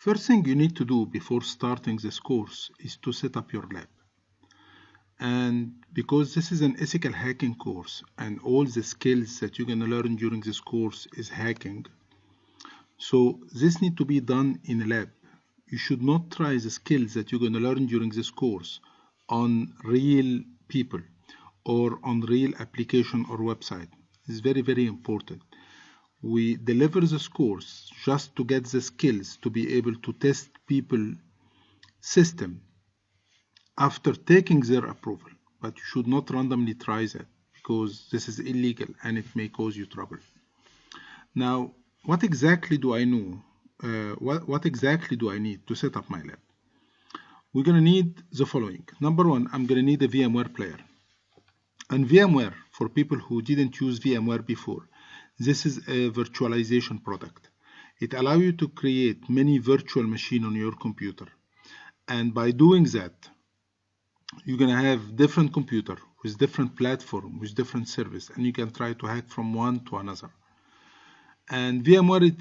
First thing you need to do before starting this course is to set up your lab. And because this is an ethical hacking course and all the skills that you're going to learn during this course is hacking, so this need to be done in a lab. You should not try the skills that you're going to learn during this course on real people or on real application or website. It's very, very important. We deliver this course just to get the skills to be able to test people system after taking their approval. But you should not randomly try that because this is illegal and it may cause you trouble. Now, what exactly do I know? What exactly do I need to set up my lab? We're going to need the following. Number one, I'm going to need a VMware player. And VMware, for people who didn't use VMware before, this is a virtualization product. It allows you to create many virtual machines on your computer. And by doing that, you're going to have different computer with different platform, with different service, and you can try to hack from one to another. And VMware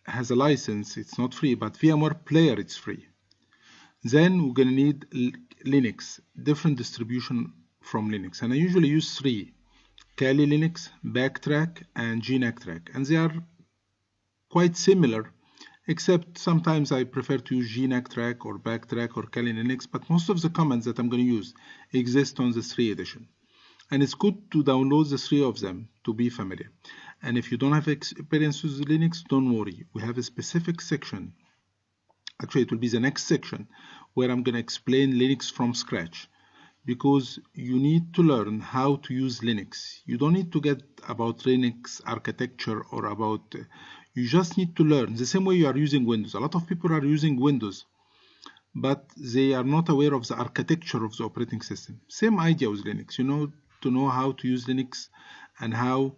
has a license, it's not free, but VMware Player it's free. Then we're going to need Linux, different distribution from Linux. And I usually use three: Kali Linux, Backtrack, and GNACtrack. And they are quite similar, except sometimes I prefer to use GNACtrack or Backtrack or Kali Linux, but most of the commands that I'm going to use exist on the 3 edition. And it's good to download the 3 of them to be familiar. And if you don't have experience with Linux, don't worry. We have a specific section. Actually, it will be the next section where I'm going to explain Linux from scratch, because you need to learn how to use Linux. You don't need to get about Linux architecture or about, you just need to learn the same way you are using Windows. A lot of people are using Windows, but they are not aware of the architecture of the operating system. Same idea with Linux. You know, to know how to use Linux and how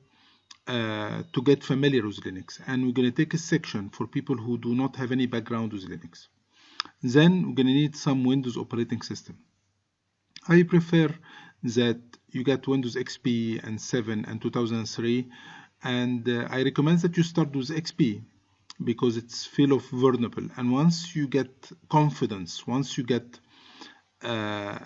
to get familiar with Linux. And we're going to take a section for people who do not have any background with Linux. Then we're going to need some Windows operating system. I prefer that you get Windows XP and 7 and 2003, and I recommend that you start with XP because it's full of vulnerable. And once you get confidence, once you get a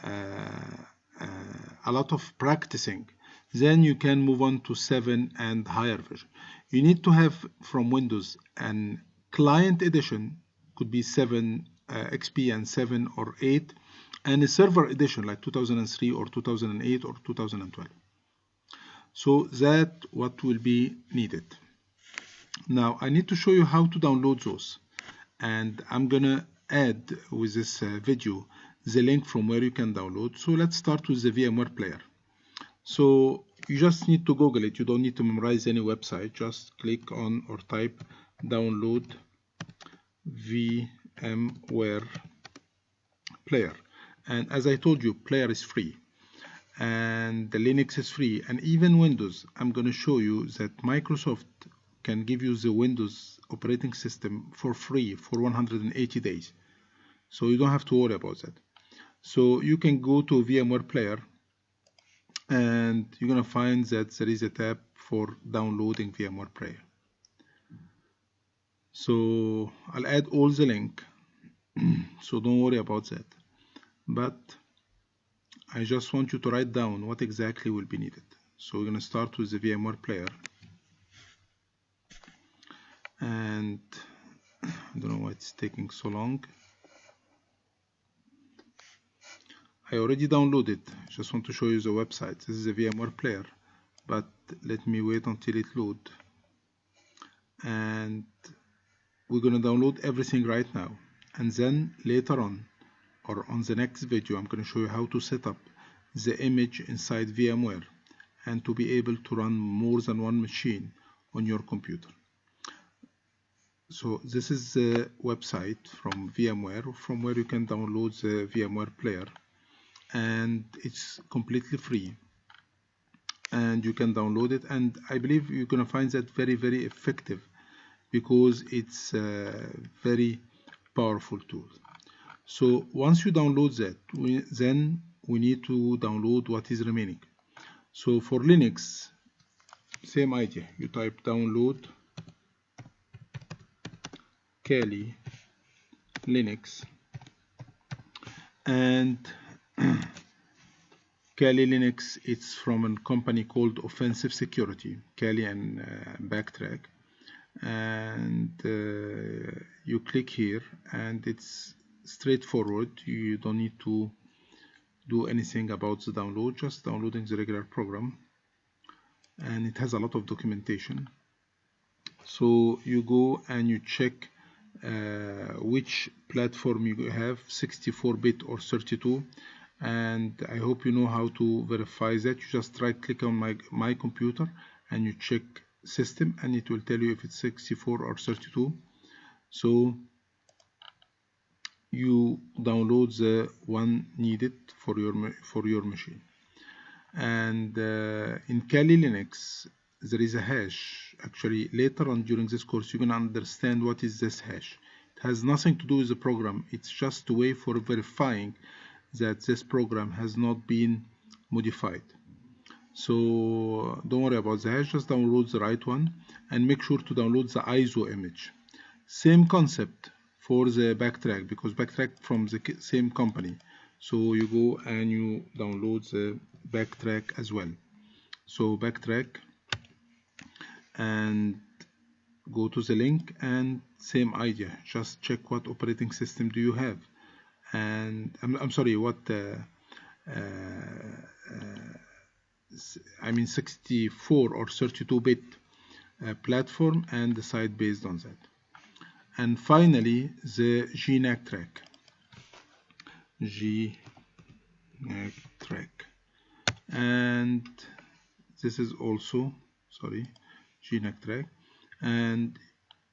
lot of practicing, then you can move on to 7 and higher version. You need to have from Windows and client edition, could be 7 XP and 7 or 8, and a server edition like 2003 or 2008 or 2012. So that what will be needed. Now I need to show you how to download those, and I'm gonna add with this video the link from where you can download. So let's start with the VMware player. So you just need to Google it. You don't need to memorize any website. Just click on or type download VMware player. And as I told you, player is free and the Linux is free, and even Windows. I'm going to show you that Microsoft can give you the Windows operating system for free for 180 days. So you don't have to worry about that. So you can go to VMware player and you're going to find that there is a tab for downloading VMware player. So I'll add all the link, so don't worry about that. But I just want you to write down what exactly will be needed. So we're going to start with the VMware player. And I don't know why it's taking so long. I already downloaded. I just want to show you the website. This is a VMware player, but let me wait until it loads. And we're going to download everything right now, and then later on or on the next video I'm going to show you how to set up the image inside VMware and to be able to run more than one machine on your computer. So this is the website from VMware, from where you can download the VMware player, and it's completely free and you can download it, and I believe you're going to find that very, very effective because it's a very powerful tool. So once you download that, then we need to download what is remaining. So for Linux, same idea. You type download Kali Linux, and Kali Linux, it's from a company called Offensive Security, Kali and Backtrack. And you click here and it's straightforward. You don't need to do anything about the download, just downloading the regular program, and it has a lot of documentation. So you go and you check which platform you have, 64-bit or 32, and I hope you know how to verify that. You just right click on my computer and you check system, and it will tell you if it's 64 or 32. So you download the one needed for your machine. And in Kali Linux there is a hash. Actually, later on during this course you're gonna understand what is this hash. It has nothing to do with the program. It's just a way for verifying that this program has not been modified. So don't worry about the hash, just download the right one and make sure to download the ISO image. Same concept for the Backtrack, because Backtrack from the same company. So you go and you download the Backtrack as well. So Backtrack, and go to the link, and same idea, just check what operating system do you have, and I'm sorry, what I mean 64 or 32-bit platform, and decide based on that. And finally the GNAC track, and this is also, sorry, GNAC track, and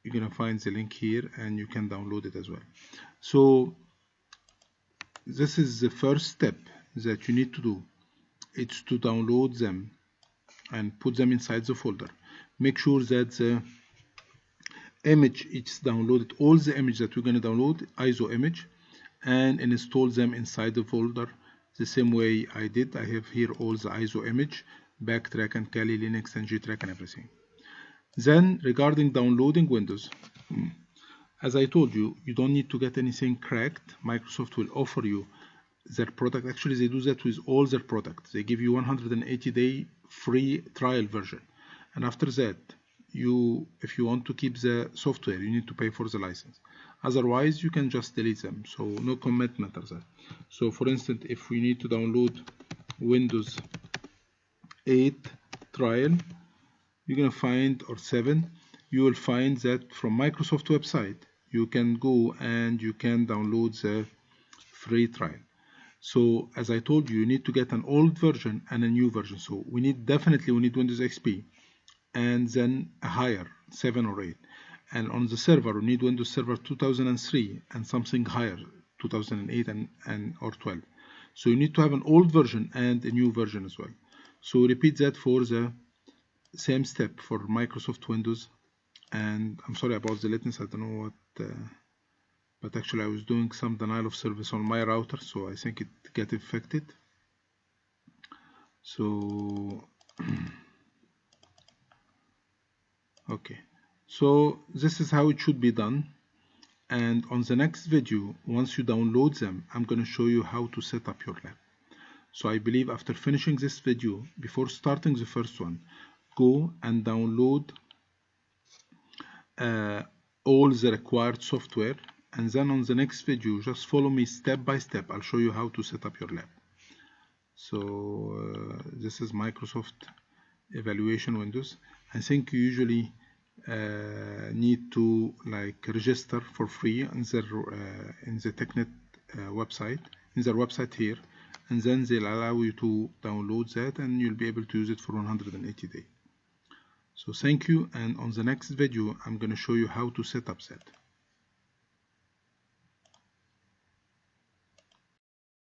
you're gonna find the link here and you can download it as well. So this is the first step that you need to do. It's to download them and put them inside the folder. Make sure that the image is downloaded, all the images that we're going to download, ISO image, and install them inside the folder the same way I did. I have here all the ISO image, Backtrack and Kali Linux and GTrack and everything. Then regarding downloading Windows, as I told you, you don't need to get anything cracked. Microsoft will offer you their product. Actually, they do that with all their products. They give you 180-day free trial version, and after that, if you want to keep the software, you need to pay for the license. Otherwise, you can just delete them. So no commitment of that. So for instance, if we need to download Windows 8 trial, you're gonna find, or 7, you will find that from Microsoft website you can go and you can download the free trial. So as I told you, you need to get an old version and a new version. So we need Windows XP, and then a higher 7 or 8, and on the server we need Windows Server 2003 and something higher, 2008 and or 12. So you need to have an old version and a new version as well. So repeat that for the same step for Microsoft Windows. And I'm sorry about the latency, I don't know what, but actually I was doing some denial of service on my router, so I think it got infected. So okay, so this is how it should be done. And on the next video, once you download them, I'm going to show you how to set up your lab. So I believe after finishing this video, before starting the first one, go and download all the required software, and then on the next video just follow me step by step. I'll show you how to set up your lab. So this is Microsoft Evaluation Windows. I think you usually need to register for free in the TechNet website, in their website here, and then they'll allow you to download that and you'll be able to use it for 180 days. So thank you, and on the next video I'm going to show you how to set up that.